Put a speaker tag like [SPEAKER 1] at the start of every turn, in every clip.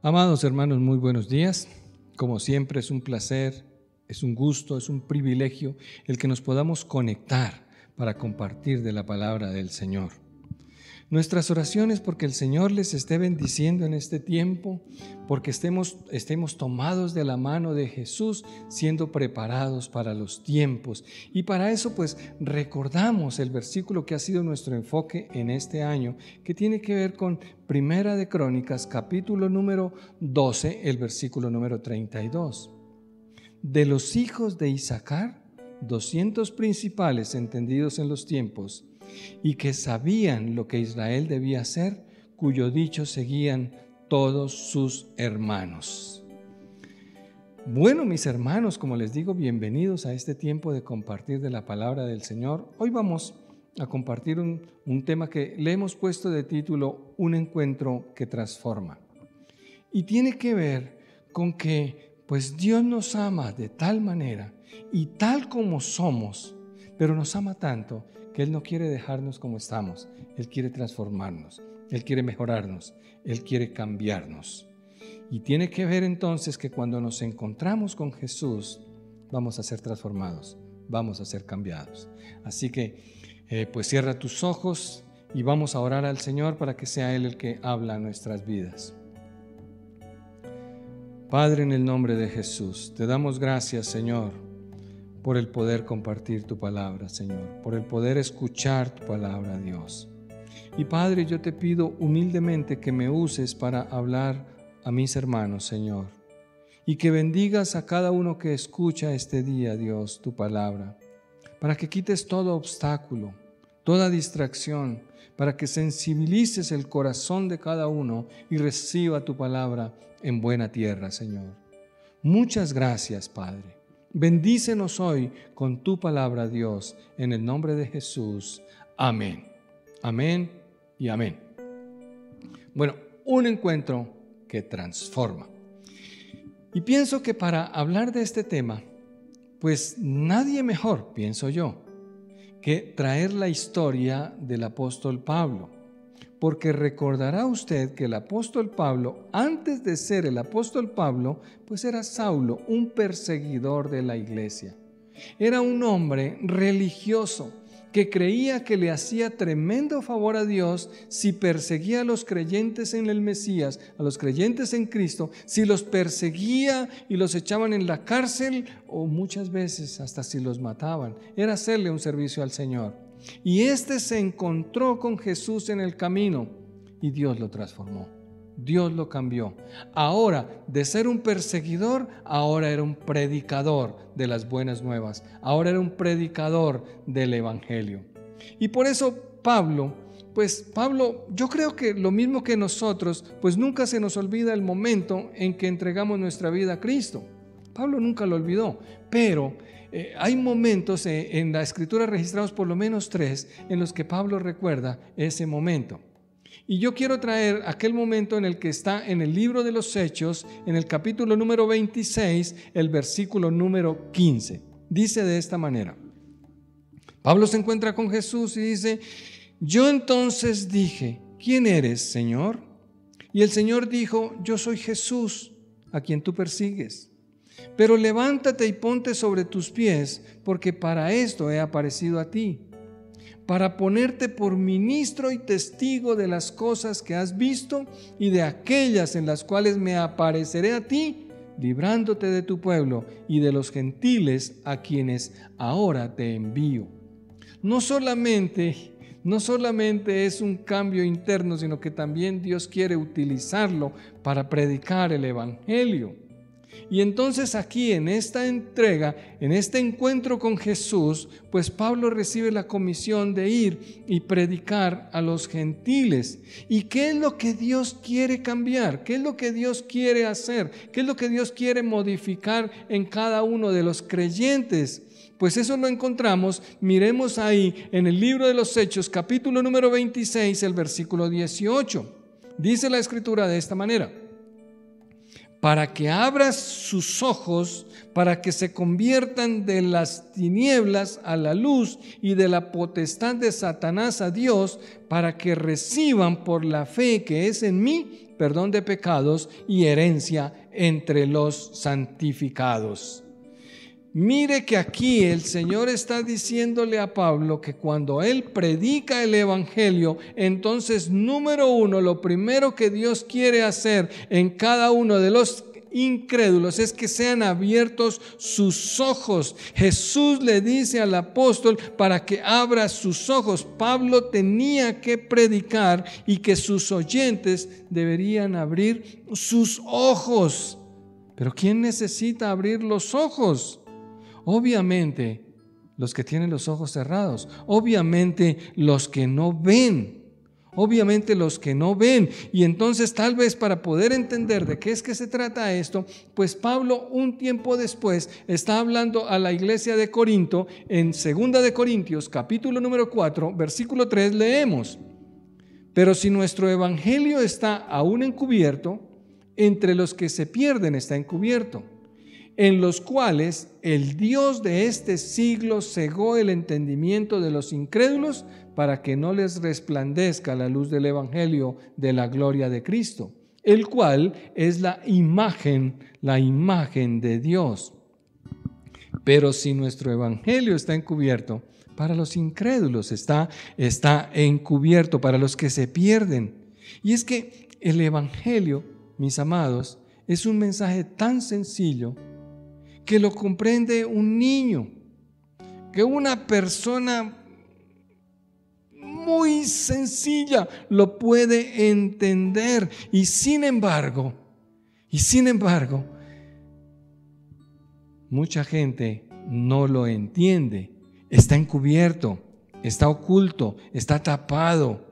[SPEAKER 1] Amados hermanos, muy buenos días. Como siempre es un placer, es un gusto, es un privilegio el que nos podamos conectar para compartir de la palabra del Señor. Nuestras oraciones porque el Señor les esté bendiciendo en este tiempo, porque estemos tomados de la mano de Jesús, siendo preparados para los tiempos. Y para eso pues recordamos el versículo que ha sido nuestro enfoque en este año, que tiene que ver con Primera de Crónicas, capítulo número 12, el versículo número 32. De los hijos de Isaacar, 200 principales entendidos en los tiempos, y que sabían lo que Israel debía hacer, cuyo dicho seguían todos sus hermanos. Bueno, mis hermanos, como les digo, bienvenidos a este tiempo de compartir de la palabra del Señor. Hoy vamos a compartir un tema que le hemos puesto de título Un encuentro que transforma. Y tiene que ver con que pues Dios nos ama de tal manera y tal como somos, pero nos ama tanto que Él no quiere dejarnos como estamos. Él quiere transformarnos, Él quiere mejorarnos, Él quiere cambiarnos. Y tiene que ver entonces que cuando nos encontramos con Jesús, vamos a ser transformados, vamos a ser cambiados. Así que pues cierra tus ojos y vamos a orar al Señor para que sea Él el que habla en nuestras vidas. Padre, en el nombre de Jesús, te damos gracias, Señor, por el poder compartir tu palabra, Señor, por el poder escuchar tu palabra, Dios. Y Padre, yo te pido humildemente que me uses para hablar a mis hermanos, Señor, y que bendigas a cada uno que escucha este día, Dios, tu palabra, para que quites todo obstáculo, toda distracción, para que sensibilices el corazón de cada uno y reciba tu palabra en buena tierra, Señor. Muchas gracias, Padre. Bendícenos hoy con tu palabra, Dios, en el nombre de Jesús. Amén. Amén y amén. Bueno, un encuentro que transforma. Y pienso que para hablar de este tema, pues nadie mejor, pienso yo, que traer la historia del apóstol Pablo. Porque recordará usted que el apóstol Pablo, antes de ser el apóstol Pablo, pues era Saulo, un perseguidor de la iglesia. Era un hombre religioso que creía que le hacía tremendo favor a Dios si perseguía a los creyentes en el Mesías, a los creyentes en Cristo, si los perseguía y los echaban en la cárcel o muchas veces hasta si los mataban. Era hacerle un servicio al Señor. Y se encontró con Jesús en el camino y Dios lo transformó, Dios lo cambió. Ahora, de ser un perseguidor, ahora era un predicador de las buenas nuevas, ahora era un predicador del evangelio. Y por eso Pablo, yo creo que lo mismo que nosotros, pues nunca se nos olvida el momento en que entregamos nuestra vida a Cristo. Pablo nunca lo olvidó, pero hay momentos en la Escritura registrados por lo menos 3 en los que Pablo recuerda ese momento. Y yo quiero traer aquel momento en el que está en el libro de los Hechos, en el capítulo número 26, el versículo número 15. Dice de esta manera: Pablo se encuentra con Jesús y dice: yo entonces dije, ¿quién eres, Señor? Y el Señor dijo: yo soy Jesús, a quien tú persigues. Pero levántate y ponte sobre tus pies, porque para esto he aparecido a ti, para ponerte por ministro y testigo de las cosas que has visto y de aquellas en las cuales me apareceré a ti, librándote de tu pueblo y de los gentiles a quienes ahora te envío. No solamente es un cambio interno, sino que también Dios quiere utilizarlo para predicar el evangelio. Y entonces aquí en esta entrega, en este encuentro con Jesús, pues Pablo recibe la comisión de ir y predicar a los gentiles. ¿Y qué es lo que Dios quiere cambiar? ¿Qué es lo que Dios quiere hacer? ¿Qué es lo que Dios quiere modificar en cada uno de los creyentes? Pues eso lo encontramos, miremos ahí en el libro de los Hechos, capítulo número 26, el versículo 18. Dice la Escritura de esta manera: para que abra sus ojos, para que se conviertan de las tinieblas a la luz y de la potestad de Satanás a Dios, para que reciban por la fe que es en mí perdón de pecados y herencia entre los santificados. Mire que aquí el Señor está diciéndole a Pablo que cuando él predica el evangelio, entonces número uno, lo primero que Dios quiere hacer en cada uno de los incrédulos es que sean abiertos sus ojos. Jesús le dice al apóstol para que abra sus ojos. Pablo tenía que predicar y que sus oyentes deberían abrir sus ojos. Pero ¿quién necesita abrir los ojos? Obviamente los que tienen los ojos cerrados, obviamente los que no ven, y entonces tal vez para poder entender de qué es que se trata esto, pues Pablo un tiempo después está hablando a la iglesia de Corinto. En 2 de Corintios capítulo número 4 versículo 3 leemos: pero si nuestro evangelio está aún encubierto, entre los que se pierden está encubierto, en los cuales el Dios de este siglo cegó el entendimiento de los incrédulos para que no les resplandezca la luz del evangelio de la gloria de Cristo, el cual es la imagen de Dios. Pero si nuestro evangelio está encubierto, para los incrédulos está encubierto, para los que se pierden. Y es que el evangelio, mis amados, es un mensaje tan sencillo que lo comprende un niño, que una persona muy sencilla lo puede entender. Y sin embargo, mucha gente no lo entiende. Está encubierto, está oculto, está tapado.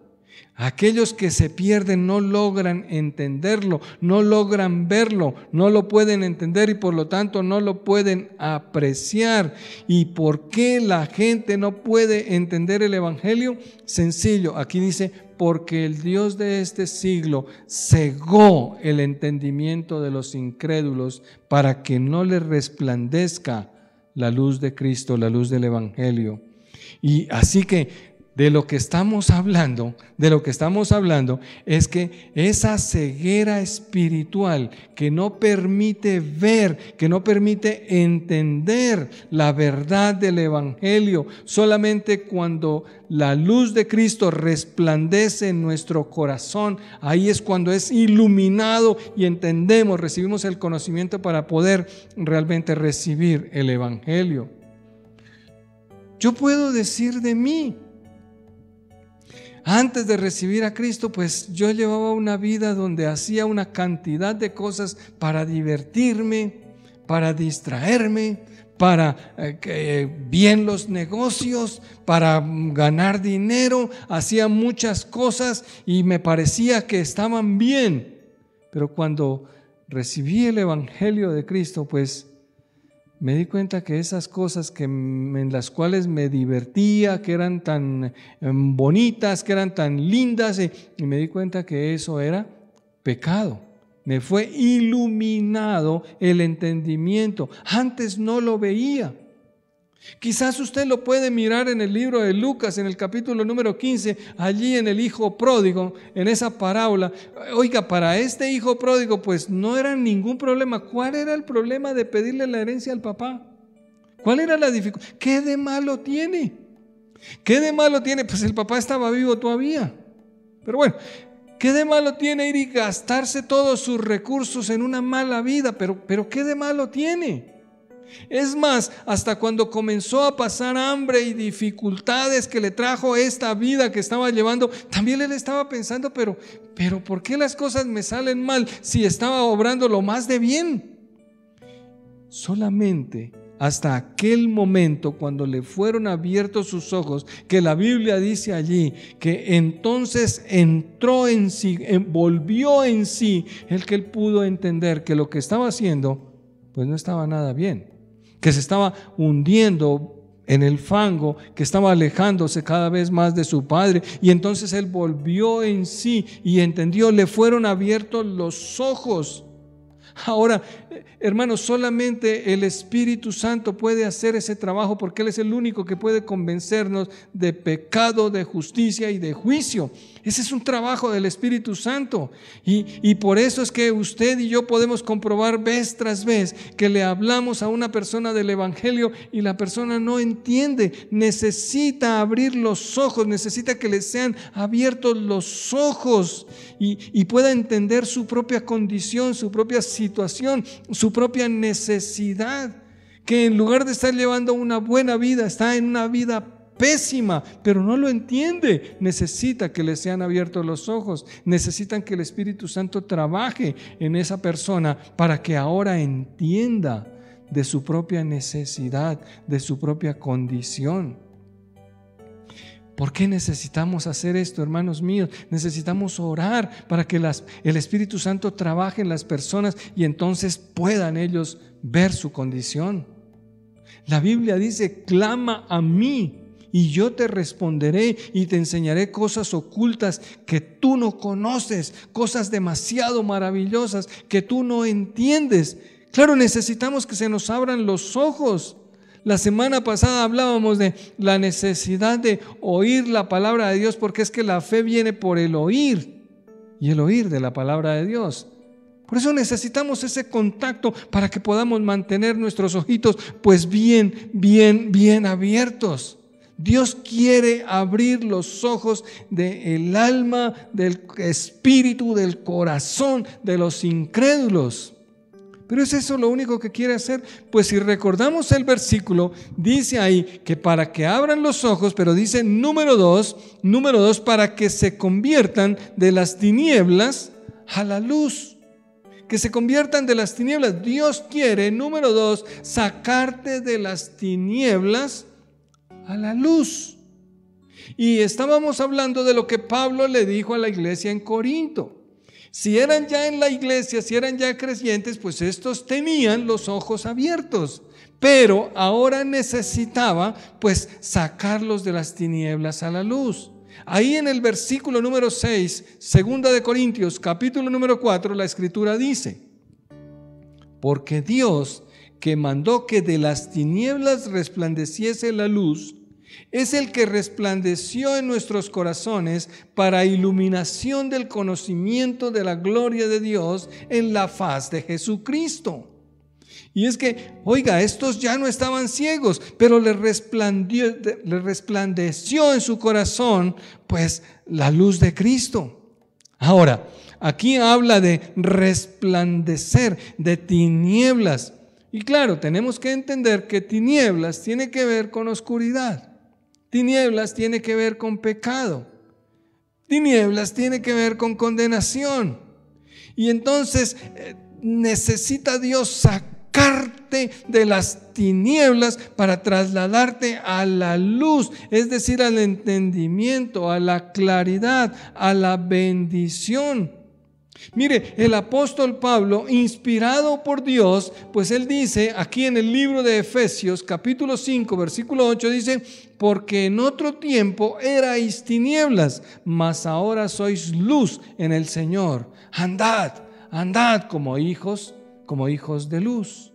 [SPEAKER 1] Aquellos que se pierden no logran entenderlo, no logran verlo, no lo pueden entender y por lo tanto no lo pueden apreciar. ¿Y por qué la gente no puede entender el evangelio? Sencillo, aquí dice: porque el Dios de este siglo cegó el entendimiento de los incrédulos para que no les resplandezca la luz de Cristo, la luz del evangelio. Y así que de lo que estamos hablando es que esa ceguera espiritual que no permite ver, que no permite entender la verdad del evangelio, solamente cuando la luz de Cristo resplandece en nuestro corazón, ahí es cuando es iluminado y entendemos, recibimos el conocimiento para poder realmente recibir el evangelio. Yo puedo decir de mí, antes de recibir a Cristo, pues yo llevaba una vida donde hacía una cantidad de cosas para divertirme, para distraerme, para bien los negocios, para ganar dinero. Hacía muchas cosas y me parecía que estaban bien. Pero cuando recibí el evangelio de Cristo, pues me di cuenta que esas cosas en las cuales me divertía, que eran tan bonitas, que eran tan lindas, y me di cuenta que eso era pecado. Me fue iluminado el entendimiento. Antes no lo veía. Quizás usted lo puede mirar en el libro de Lucas, en el capítulo número 15, allí en el hijo pródigo, en esa parábola. Oiga, para este hijo pródigo pues no era ningún problema. ¿Cuál era el problema de pedirle la herencia al papá? ¿Cuál era la dificultad? ¿Qué de malo tiene? ¿Qué de malo tiene? Pues el papá estaba vivo todavía. Pero bueno, ¿qué de malo tiene ir y gastarse todos sus recursos en una mala vida? Pero ¿qué de malo tiene? Es más, hasta cuando comenzó a pasar hambre y dificultades que le trajo esta vida que estaba llevando, también él estaba pensando, pero ¿por qué las cosas me salen mal si estaba obrando lo más de bien? Solamente hasta aquel momento, cuando le fueron abiertos sus ojos, que la Biblia dice allí que entonces entró en sí, volvió en sí, el que él pudo entender que lo que estaba haciendo pues no estaba nada bien, que se estaba hundiendo en el fango, que estaba alejándose cada vez más de su padre. Y entonces él volvió en sí y entendió, le fueron abiertos los ojos. Ahora, hermanos, solamente el Espíritu Santo puede hacer ese trabajo porque Él es el único que puede convencernos de pecado, de justicia y de juicio. Ese es un trabajo del Espíritu Santo. Y por eso es que usted y yo podemos comprobar vez tras vez que le hablamos a una persona del Evangelio y la persona no entiende. Necesita abrir los ojos, necesita que le sean abiertos los ojos y pueda entender su propia condición, su propia situación, su propia necesidad. Que en lugar de estar llevando una buena vida, está en una vida pésima, pero no lo entiende. Necesita que le sean abiertos los ojos, necesitan que el Espíritu Santo trabaje en esa persona para que ahora entienda de su propia necesidad, de su propia condición. ¿Por qué necesitamos hacer esto, hermanos míos? Necesitamos orar para que el Espíritu Santo trabaje en las personas y entonces puedan ellos ver su condición. La Biblia dice: clama a mí y yo te responderé y te enseñaré cosas ocultas que tú no conoces, cosas demasiado maravillosas que tú no entiendes. Claro, necesitamos que se nos abran los ojos. La semana pasada hablábamos de la necesidad de oír la palabra de Dios, porque es que la fe viene por el oír y el oír de la palabra de Dios. Por eso necesitamos ese contacto para que podamos mantener nuestros ojitos pues bien abiertos. Dios quiere abrir los ojos del alma, del espíritu, del corazón de los incrédulos. Pero ¿es eso lo único que quiere hacer? Pues si recordamos el versículo, dice ahí que para que abran los ojos, pero dice número dos, para que se conviertan de las tinieblas a la luz. Que se conviertan de las tinieblas. Dios quiere, número dos, sacarte de las tinieblas a la luz. Y estábamos hablando de lo que Pablo le dijo a la iglesia en Corinto. Si eran ya en la iglesia, si eran ya creyentes, pues estos tenían los ojos abiertos, pero ahora necesitaba pues sacarlos de las tinieblas a la luz. Ahí en el versículo número 6, segunda de Corintios, capítulo número 4, la escritura dice: porque Dios, que mandó que de las tinieblas resplandeciese la luz, es el que resplandeció en nuestros corazones para iluminación del conocimiento de la gloria de Dios en la faz de Jesucristo. Y es que, oiga, estos ya no estaban ciegos, pero les resplandeció en su corazón pues la luz de Cristo. Ahora, aquí habla de resplandecer, de tinieblas. Y claro, tenemos que entender que tinieblas tiene que ver con oscuridad. Tinieblas tiene que ver con pecado. Tinieblas tiene que ver con condenación. Y entonces necesita Dios sacarte de las tinieblas para trasladarte a la luz, es decir, al entendimiento, a la claridad, a la bendición. Mire, el apóstol Pablo, inspirado por Dios, pues él dice aquí en el libro de Efesios, capítulo 5, versículo 8, dice: porque en otro tiempo erais tinieblas, mas ahora sois luz en el Señor. Andad como hijos de luz.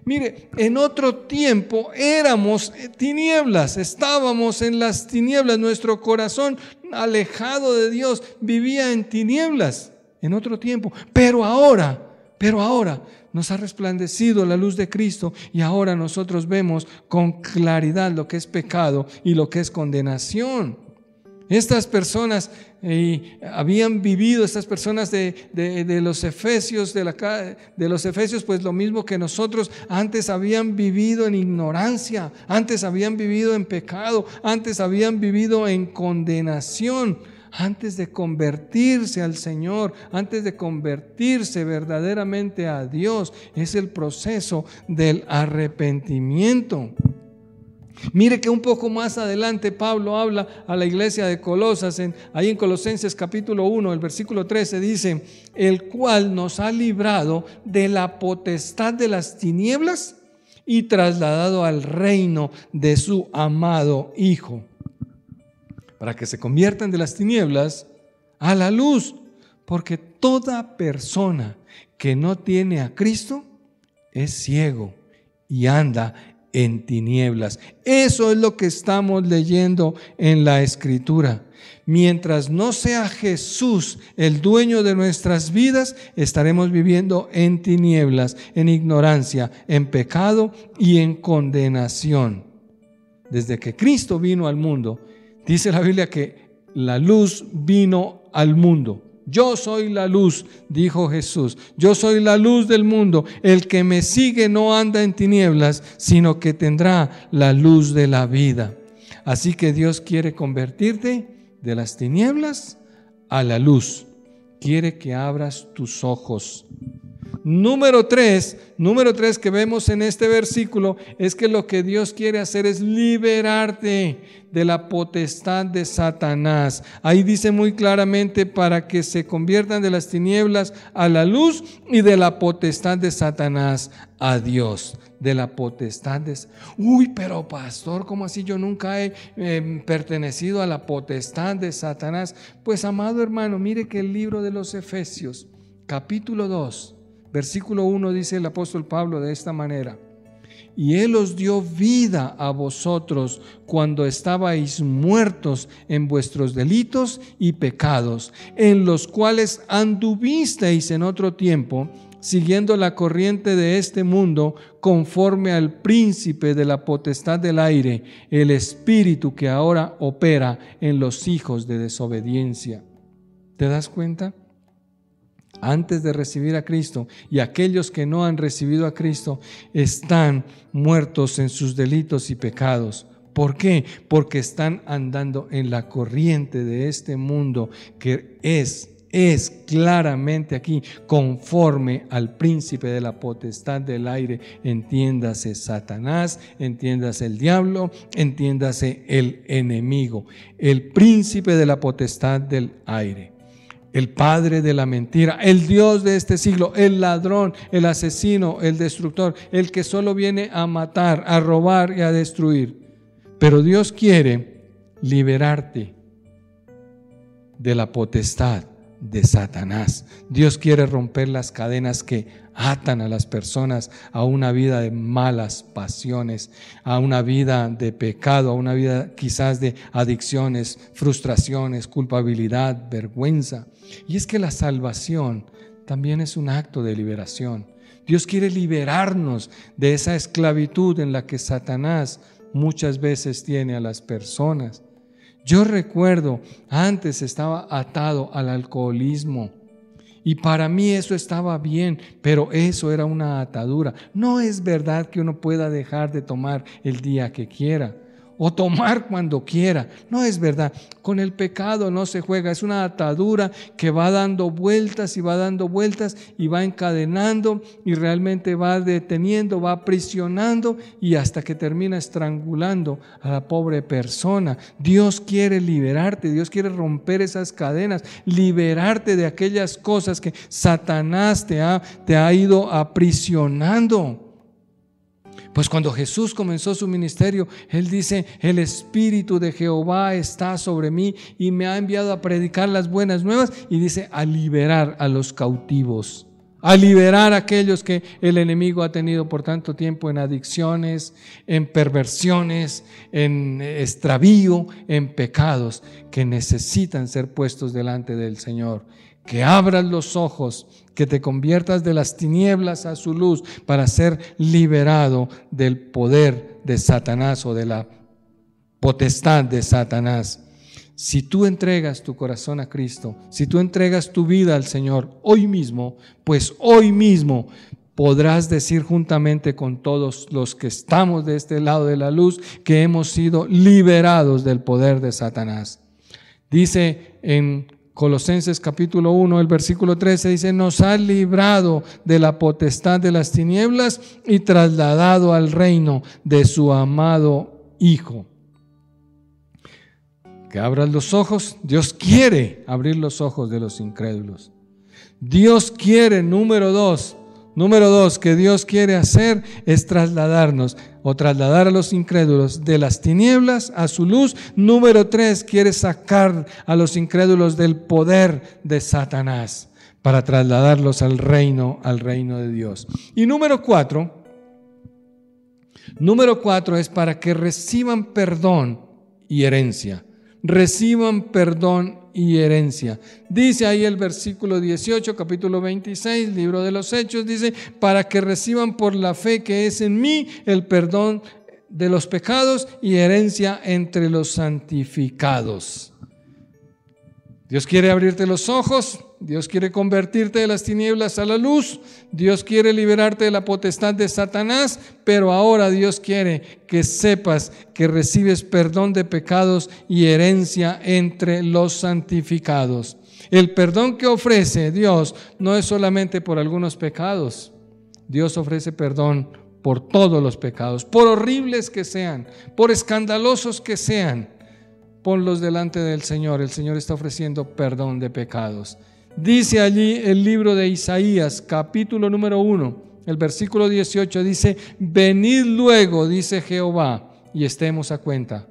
[SPEAKER 1] Mire, en otro tiempo éramos tinieblas, estábamos en las tinieblas, nuestro corazón alejado de Dios vivía en tinieblas en otro tiempo, pero ahora nos ha resplandecido la luz de Cristo y ahora nosotros vemos con claridad lo que es pecado y lo que es condenación. Estas personas habían vivido, estas personas de los Efesios, de los Efesios, pues lo mismo que nosotros, antes habían vivido en ignorancia, antes habían vivido en pecado, antes habían vivido en condenación, antes de convertirse al Señor, antes de convertirse verdaderamente a Dios. Es el proceso del arrepentimiento. Mire que un poco más adelante Pablo habla a la iglesia de Colosas, ahí en Colosenses capítulo 1, el versículo 13 dice: el cual nos ha librado de la potestad de las tinieblas y trasladado al reino de su amado Hijo, para que se conviertan de las tinieblas a la luz, Porque toda persona que no tiene a Cristo es ciego y anda en tinieblas. Eso es lo que estamos leyendo en la Escritura. Mientras no sea Jesús el dueño de nuestras vidas, estaremos viviendo en tinieblas, en ignorancia, en pecado y en condenación. Desde que Cristo vino al mundo, dice la Biblia que la luz vino al mundo. Yo soy la luz, dijo Jesús. Yo soy la luz del mundo. El que me sigue no anda en tinieblas, sino que tendrá la luz de la vida. Así que Dios quiere convertirte de las tinieblas a la luz. Quiere que abras tus ojos. Número tres que vemos en este versículo es que lo que Dios quiere hacer es liberarte de la potestad de Satanás. Ahí dice muy claramente, para que se conviertan de las tinieblas a la luz y de la potestad de Satanás a Dios. De la potestad de... pero pastor, ¿cómo así? Yo nunca he pertenecido a la potestad de Satanás. Pues amado hermano, mire que el libro de los Efesios, capítulo 2, versículo 1, dice el apóstol Pablo de esta manera: y Él os dio vida a vosotros cuando estabais muertos en vuestros delitos y pecados, en los cuales anduvisteis en otro tiempo, siguiendo la corriente de este mundo, conforme al príncipe de la potestad del aire, el espíritu que ahora opera en los hijos de desobediencia. ¿Te das cuenta? Antes de recibir a Cristo, y aquellos que no han recibido a Cristo están muertos en sus delitos y pecados. ¿Por qué? Porque están andando en la corriente de este mundo que es claramente aquí conforme al príncipe de la potestad del aire. Entiéndase Satanás, entiéndase el diablo, entiéndase el enemigo, el príncipe de la potestad del aire, el padre de la mentira, el Dios de este siglo, el ladrón, el asesino, el destructor, el que solo viene a matar, a robar y a destruir. Pero Dios quiere liberarte de la potestad de Satanás. Dios quiere romper las cadenas que atan a las personas a una vida de malas pasiones, a una vida de pecado, a una vida quizás de adicciones, frustraciones, culpabilidad, vergüenza. Y es que la salvación también es un acto de liberación. Dios quiere liberarnos de esa esclavitud en la que Satanás muchas veces tiene a las personas. Yo recuerdo, antes estaba atado al alcoholismo y para mí eso estaba bien, pero eso era una atadura. No es verdad que uno pueda dejar de tomar el día que quiera o tomar cuando quiera. No es verdad. Con el pecado no se juega. Es una atadura que va dando vueltas y va dando vueltas y va encadenando y realmente va deteniendo, va aprisionando y hasta que termina estrangulando a la pobre persona. Dios quiere liberarte, Dios quiere romper esas cadenas, liberarte de aquellas cosas que Satanás te ha ido aprisionando. Pues cuando Jesús comenzó su ministerio, Él dice: el Espíritu de Jehová está sobre mí y me ha enviado a predicar las buenas nuevas, y dice: a liberar a los cautivos, a liberar a aquellos que el enemigo ha tenido por tanto tiempo en adicciones, en perversiones, en extravío, en pecados que necesitan ser puestos delante del Señor. Que abras los ojos, que te conviertas de las tinieblas a su luz para ser liberado del poder de Satanás o de la potestad de Satanás. Si tú entregas tu corazón a Cristo, si tú entregas tu vida al Señor hoy mismo, pues hoy mismo podrás decir juntamente con todos los que estamos de este lado de la luz que hemos sido liberados del poder de Satanás. Dice en Colosenses capítulo 1, el versículo 13, dice: nos ha librado de la potestad de las tinieblas y trasladado al reino de su amado Hijo. Que abras los ojos. Dios quiere abrir los ojos de los incrédulos. Dios quiere, número 2, Número 2, que Dios quiere hacer es trasladarnos o trasladar a los incrédulos de las tinieblas a su luz. Número 3, quiere sacar a los incrédulos del poder de Satanás para trasladarlos al reino de Dios. Y número 4 es para que reciban perdón y herencia. Reciban perdón y herencia. Dice ahí el versículo 18, capítulo 26, libro de los Hechos, dice, para que reciban por la fe que es en mí el perdón de los pecados y herencia entre los santificados. Dios quiere abrirte los ojos, Dios quiere convertirte de las tinieblas a la luz, Dios quiere liberarte de la potestad de Satanás, pero ahora Dios quiere que sepas que recibes perdón de pecados y herencia entre los santificados. El perdón que ofrece Dios no es solamente por algunos pecados, Dios ofrece perdón por todos los pecados, por horribles que sean, por escandalosos que sean. Ponlos delante del Señor. El Señor está ofreciendo perdón de pecados. Dice allí el libro de Isaías, capítulo número 1, el versículo 18, dice, venid luego, dice Jehová, y estemos a cuenta.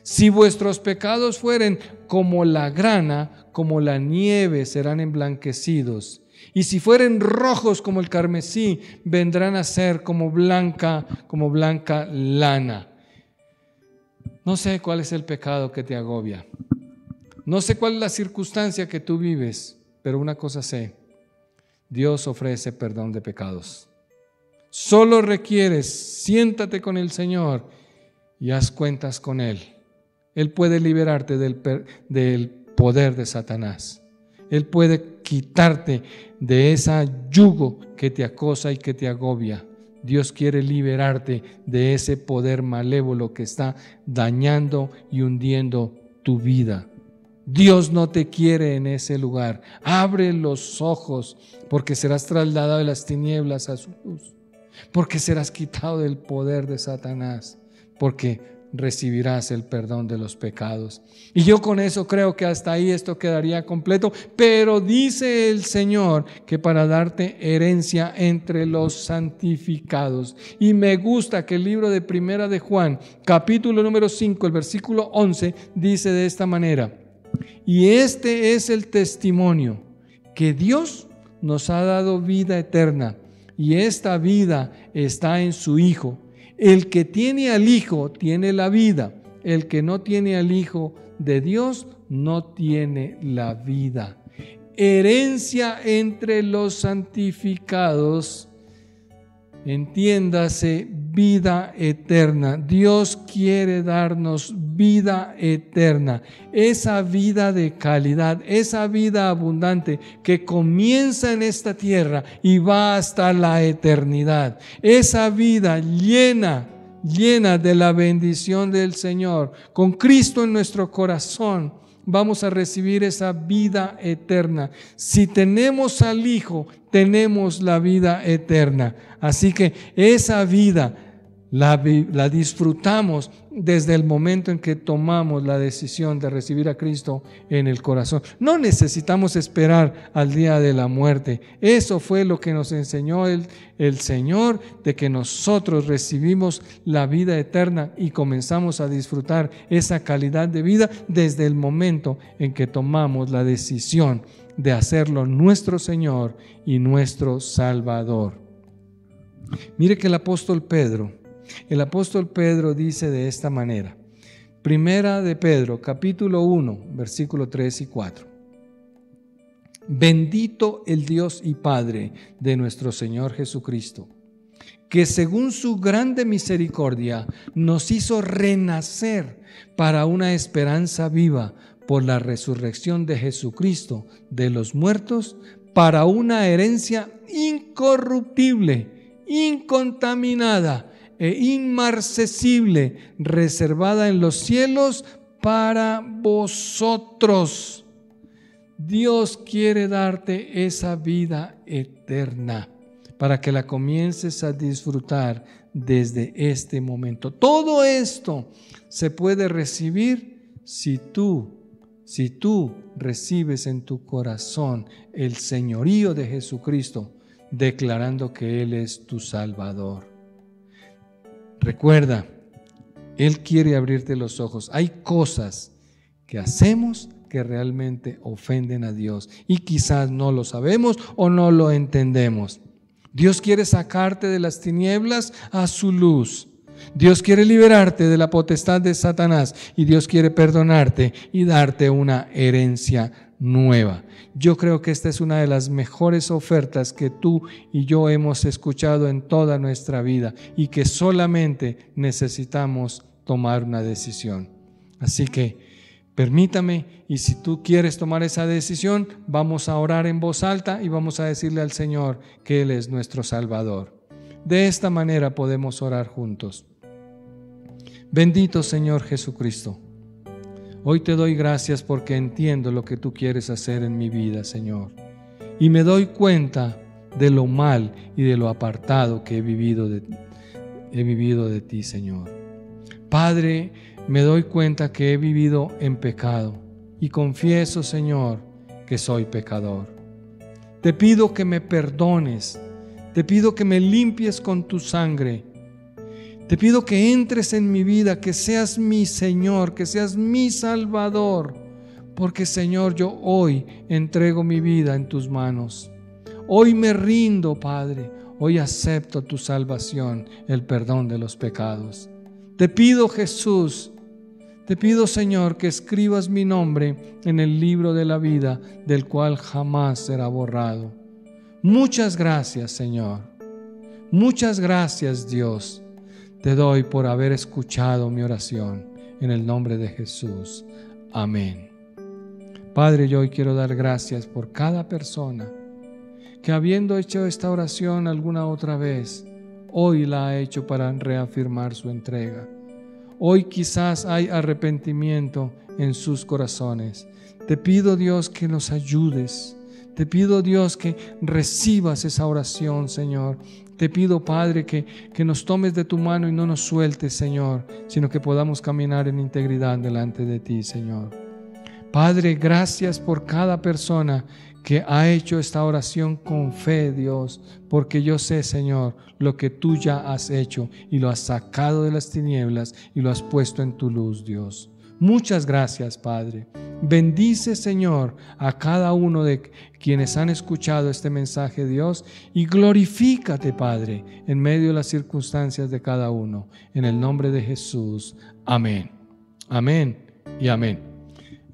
[SPEAKER 1] Si vuestros pecados fueren como la grana, como la nieve, serán emblanquecidos. Y si fueren rojos como el carmesí, vendrán a ser como blanca lana. No sé cuál es el pecado que te agobia. No sé cuál es la circunstancia que tú vives, pero una cosa sé, Dios ofrece perdón de pecados. Solo requieres, siéntate con el Señor y haz cuentas con Él. Él puede liberarte del poder de Satanás. Él puede quitarte de ese yugo que te acosa y que te agobia. Dios quiere liberarte de ese poder malévolo que está dañando y hundiendo tu vida. Dios no te quiere en ese lugar. Abre los ojos, porque serás trasladado de las tinieblas a su luz, porque serás quitado del poder de Satanás, porque recibirás el perdón de los pecados. Y yo con eso creo que hasta ahí esto quedaría completo, pero dice el Señor que para darte herencia entre los santificados. Y me gusta que el libro de Primera de Juan, capítulo número 5, el versículo 11, dice de esta manera, y este es el testimonio, que Dios nos ha dado vida eterna, y esta vida está en su Hijo. El que tiene al Hijo tiene la vida. El que no tiene al Hijo de Dios no tiene la vida. Herencia entre los santificados, entiéndase, vida eterna. Dios quiere darnos vida eterna, esa vida de calidad, esa vida abundante que comienza en esta tierra y va hasta la eternidad. Esa vida llena de la bendición del Señor. Con Cristo en nuestro corazón vamos a recibir esa vida eterna. Si tenemos al Hijo, tenemos la vida eterna. Así que esa vida la disfrutamos desde el momento en que tomamos la decisión de recibir a Cristo en el corazón. No necesitamos esperar al día de la muerte. Eso fue lo que nos enseñó el Señor, de que nosotros recibimos la vida eterna y comenzamos a disfrutar esa calidad de vida desde el momento en que tomamos la decisión de hacerlo nuestro Señor y nuestro Salvador. Mire que el apóstol Pedro dice de esta manera, Primera de Pedro, capítulo 1, versículo 3 y 4. Bendito el Dios y Padre de nuestro Señor Jesucristo, que según su grande misericordia nos hizo renacer para una esperanza viva por la resurrección de Jesucristo de los muertos, para una herencia incorruptible, incontaminada e inmarcesible, reservada en los cielos para vosotros. Dios quiere darte esa vida eterna para que la comiences a disfrutar desde este momento. Todo esto se puede recibir si tú recibes en tu corazón el señorío de Jesucristo declarando que Él es tu Salvador. Recuerda, Él quiere abrirte los ojos. Hay cosas que hacemos que realmente ofenden a Dios y quizás no lo sabemos o no lo entendemos. Dios quiere sacarte de las tinieblas a su luz. Dios quiere liberarte de la potestad de Satanás y Dios quiere perdonarte y darte una herencia nueva. Yo creo que esta es una de las mejores ofertas que tú y yo hemos escuchado en toda nuestra vida y que solamente necesitamos tomar una decisión. Así que permítame, y si tú quieres tomar esa decisión, vamos a orar en voz alta y vamos a decirle al Señor que Él es nuestro Salvador. De esta manera podemos orar juntos. Bendito Señor Jesucristo, hoy te doy gracias porque entiendo lo que tú quieres hacer en mi vida, Señor. Y me doy cuenta de lo mal y de lo apartado que he vivido de ti, Señor. Padre, me doy cuenta que he vivido en pecado y confieso, Señor, que soy pecador. Te pido que me perdones, te pido que me limpies con tu sangre. Te pido que entres en mi vida, que seas mi Señor, que seas mi Salvador, porque Señor, yo hoy entrego mi vida en tus manos. Hoy me rindo, Padre, hoy acepto tu salvación, el perdón de los pecados. Te pido, Jesús, te pido, Señor, que escribas mi nombre en el libro de la vida, del cual jamás será borrado. Muchas gracias, Señor. Muchas gracias, Dios. Te doy por haber escuchado mi oración en el nombre de Jesús. Amén. Padre, yo hoy quiero dar gracias por cada persona que habiendo hecho esta oración alguna otra vez, hoy la ha hecho para reafirmar su entrega. Hoy quizás hay arrepentimiento en sus corazones. Te pido, Dios, que nos ayudes. Te pido, Dios, que recibas esa oración, Señor. Te pido, Padre, que nos tomes de tu mano y no nos sueltes, Señor, sino que podamos caminar en integridad delante de ti, Señor. Padre, gracias por cada persona que ha hecho esta oración con fe, Dios, porque yo sé, Señor, lo que tú ya has hecho y lo has sacado de las tinieblas y lo has puesto en tu luz, Dios. Muchas gracias, Padre. Bendice, Señor, a cada uno de quienes han escuchado este mensaje, Dios, y glorifícate, Padre, en medio de las circunstancias de cada uno. En el nombre de Jesús. Amén. Amén y amén.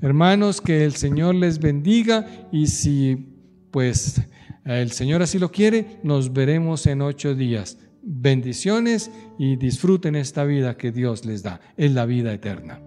[SPEAKER 1] Hermanos, que el Señor les bendiga y si pues el Señor así lo quiere, nos veremos en 8 días. Bendiciones y disfruten esta vida que Dios les da. Es la vida eterna.